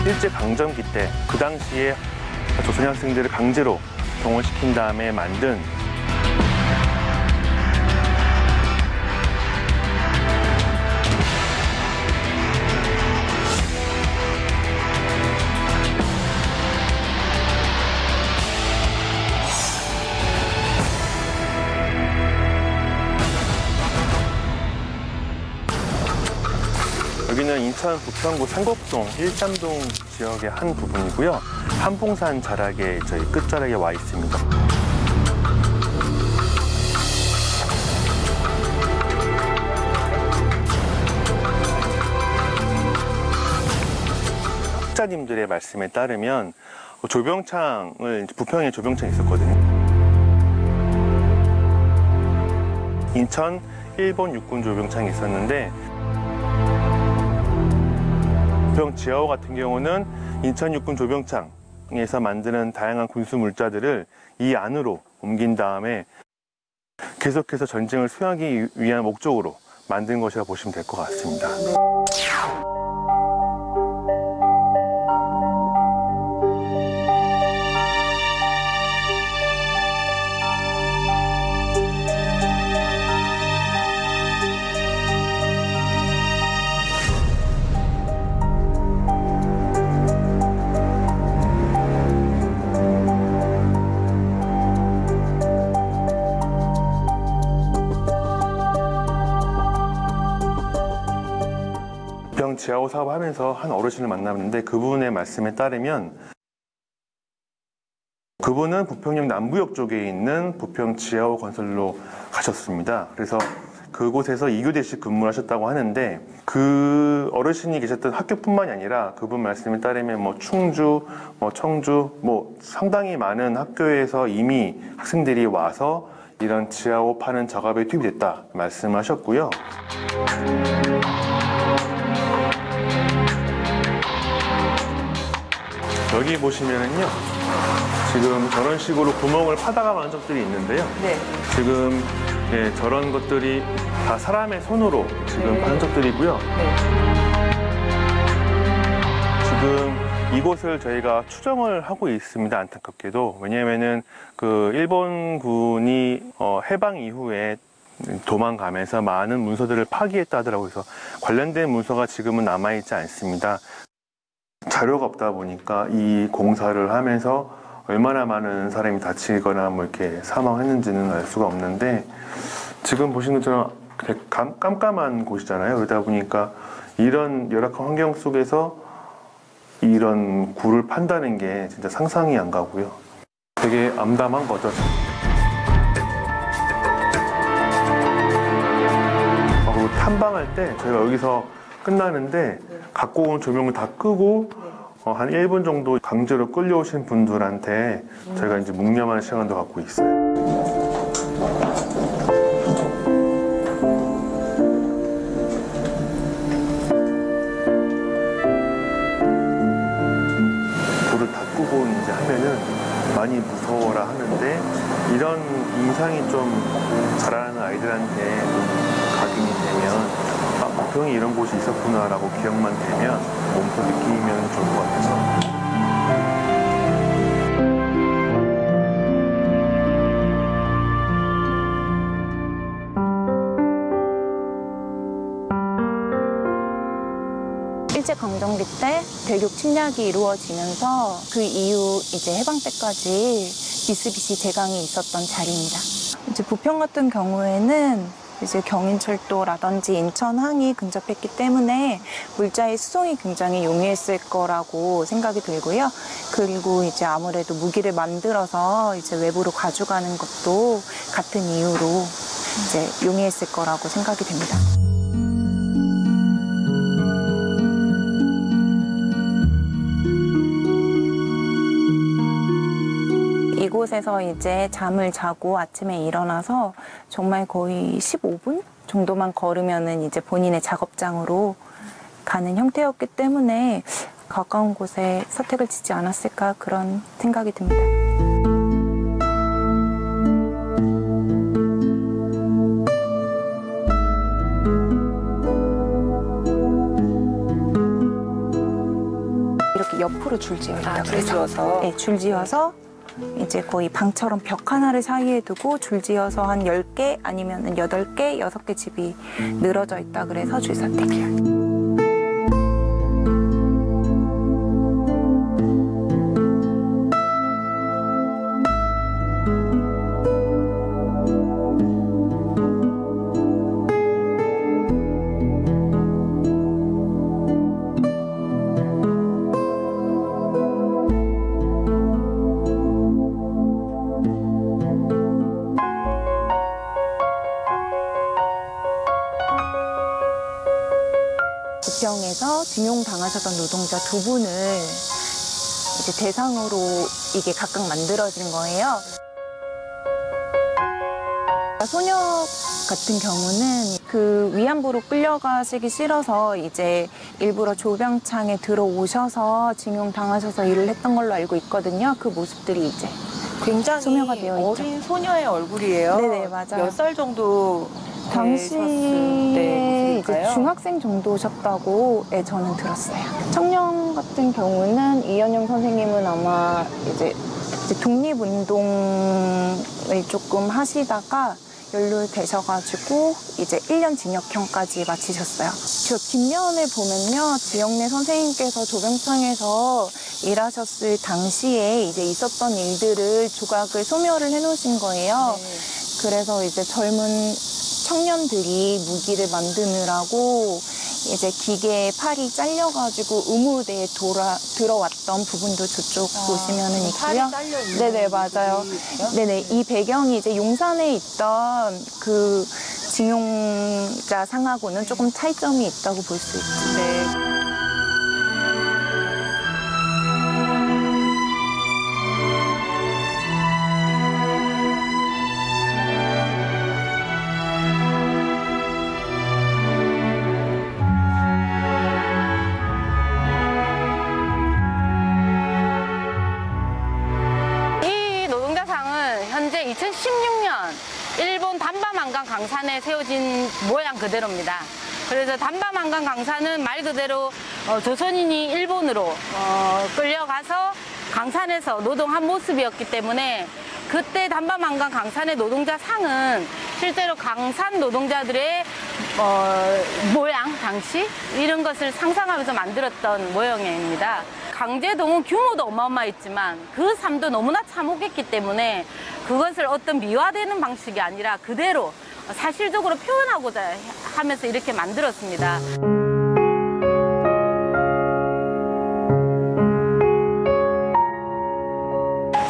일제강점기 때 그 당시에 조선 학생들을 강제로 동원시킨 다음에 만든 여기는 인천 부평구 상곡동 13동 지역의 한 부분이고요. 한봉산 자락에 저희 끝자락에 와 있습니다. 학자님들의 말씀에 따르면 조병창을 부평에 조병창이 있었거든요. 인천 일본 육군 조병창이 있었는데 부평 지하호 같은 경우는 인천 육군 조병창에서 만드는 다양한 군수 물자들을 이 안으로 옮긴 다음에 계속해서 전쟁을 수행하기 위한 목적으로 만든 것이라 보시면 될 것 같습니다. 부평 지하호 사업을 하면서 한 어르신을 만났는데 그분의 말씀에 따르면 그분은 부평역 남부역 쪽에 있는 부평 지하호 건설로 가셨습니다. 그래서 그곳에서 2교대씩 근무를 하셨다고 하는데 그 어르신이 계셨던 학교뿐만이 아니라 그분 말씀에 따르면 충주, 청주 상당히 많은 학교에서 이미 학생들이 와서 이런 지하호 파는 작업에 투입이 됐다 말씀하셨고요. 여기 보시면은요, 지금 저런 식으로 구멍을 파다가 만 적들이 있는데요. 네. 지금 저런 것들이 다 사람의 손으로 지금 판 적들이고요. 네. 지금 이곳을 저희가 추정을 하고 있습니다. 안타깝게도. 왜냐면은 그 일본군이 해방 이후에 도망가면서 많은 문서들을 파기했다 하더라고요. 그래서 관련된 문서가 지금은 남아있지 않습니다. 자료가 없다 보니까 이 공사를 하면서 얼마나 많은 사람이 다치거나 이렇게 사망했는지는 알 수가 없는데 지금 보시는 것처럼 깜깜한 곳이잖아요. 그러다 보니까 이런 열악한 환경 속에서 이런 굴을 판다는 게 진짜 상상이 안 가고요. 되게 암담한 거죠. 그리고 탐방할 때 저희가 여기서 끝나는데 갖고 온 조명을 다 끄고 한 1분 정도 강제로 끌려오신 분들한테 저희가 이제 묵념하는 시간도 갖고 있어요. 불을 다 끄고 이제 하면은 많이 무서워라 하는데 이런 인상이 좀 자라는 아이들한테 각인이 되면 부평이 이런 곳이 있었구나라고 기억만 되면 몸소 느끼면 좋을 것 같아서. 일제강점기 때 대륙 침략이 이루어지면서 그 이후 이제 해방 때까지 미쓰비시 제강이 있었던 자리입니다. 이제 부평 같은 경우에는 이제 경인철도라든지 인천항이 근접했기 때문에 물자의 수송이 굉장히 용이했을 거라고 생각이 들고요. 그리고 이제 아무래도 무기를 만들어서 이제 외부로 가져가는 것도 같은 이유로 이제 용이했을 거라고 생각이 됩니다. 이곳에서 이제 잠을 자고 아침에 일어나서 정말 거의 15분 정도만 걸으면은 이제 본인의 작업장으로 가는 형태였기 때문에 가까운 곳에 사택을 짓지 않았을까 그런 생각이 듭니다. 옆으로 줄지어요. 줄지어서. 네, 줄지어서 이제 거의 방처럼 벽 하나를 사이에 두고 줄지어서 한 10개 아니면 8개, 6개 집이 늘어져 있다 그래서 줄선택이에요. 부평에서 등용당하셨던 노동자 2분을 이제 대상으로 이게 각각 만들어진 거예요. 소녀 같은 경우는 그 위안부로 끌려가시기 싫어서 이제 일부러 조병창에 들어오셔서 징용당하셔서 일을 했던 걸로 알고 있거든요. 그 모습들이 이제 굉장히 소묘가 되어 있죠. 어린 소녀의 얼굴이에요. 네네, 맞아요. 몇 살 정도 당시에 이제 모습일까요? 중학생 정도셨다고 저는 들었어요. 청년 같은 경우는 이현영 선생님은 아마 이제 독립운동을 조금 하시다가 연루되셔가지고 이제 1년 징역형까지 마치셨어요. 저 뒷면을 보면요, 지영래 선생님께서 조병창에서 일하셨을 당시에 이제 있었던 일들을 조각을 소묘를 해놓으신 거예요. 네. 그래서 이제 젊은 청년들이 무기를 만드느라고 이제 기계에 팔이 잘려가지고 의무대에 들어왔던 부분도 저쪽 보시면은 있고요. 팔이 잘려 있는 네네, 맞아요. 네네, 이 배경이 이제 용산에 있던 그 징용자 상하고는 조금 차이점이 있다고 볼 수 있죠. 네. 현재 2016년 일본 단밤한강 강산에 세워진 모양 그대로입니다. 그래서 단밤한강 강산은 말 그대로 조선인이 일본으로 끌려가서 강산에서 노동한 모습이었기 때문에 그때 단밤한강 강산의 노동자 상은 실제로 강산 노동자들의 모양, 당시 이런 것을 상상하면서 만들었던 모형입니다. 강제동은 규모도 어마어마했지만 그 삶도 너무나 참혹했기 때문에 그것을 어떤 미화되는 방식이 아니라 그대로 사실적으로 표현하고자 하면서 이렇게 만들었습니다.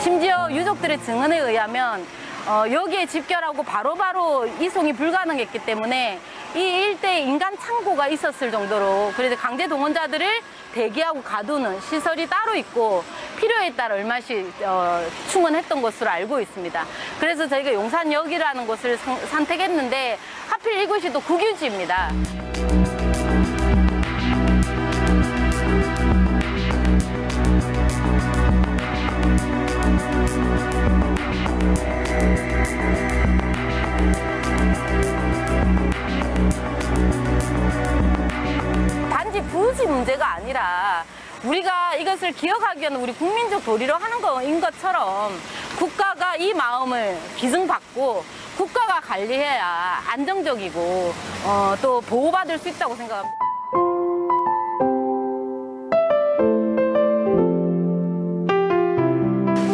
심지어 유족들의 증언에 의하면 여기에 집결하고 바로바로 이송이 불가능했기 때문에 이 일대에 인간 창고가 있었을 정도로 그래서 강제 동원자들을 대기하고 가두는 시설이 따로 있고 필요에 따라 얼마씩 충원했던 것으로 알고 있습니다. 그래서 저희가 용산역이라는 곳을 선택했는데 하필 이곳이 또 국유지입니다. 단지 부지 문제가 아니라 우리가 이것을 기억하기 위한 우리 국민적 도리로 하는 거인 것처럼 국가가 이 마음을 기증받고 국가가 관리해야 안정적이고 또 보호받을 수 있다고 생각합니다.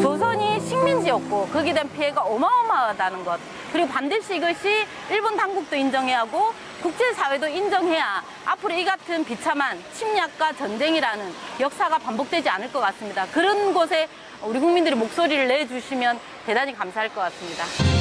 조선이 식민지였고 거기에 대한 피해가 어마어마하다는 것, 그리고 반드시 이것이 일본 당국도 인정해야 하고 국제사회도 인정해야 앞으로 이 같은 비참한 침략과 전쟁이라는 역사가 반복되지 않을 것 같습니다. 그런 곳에 우리 국민들이 목소리를 내주시면 대단히 감사할 것 같습니다.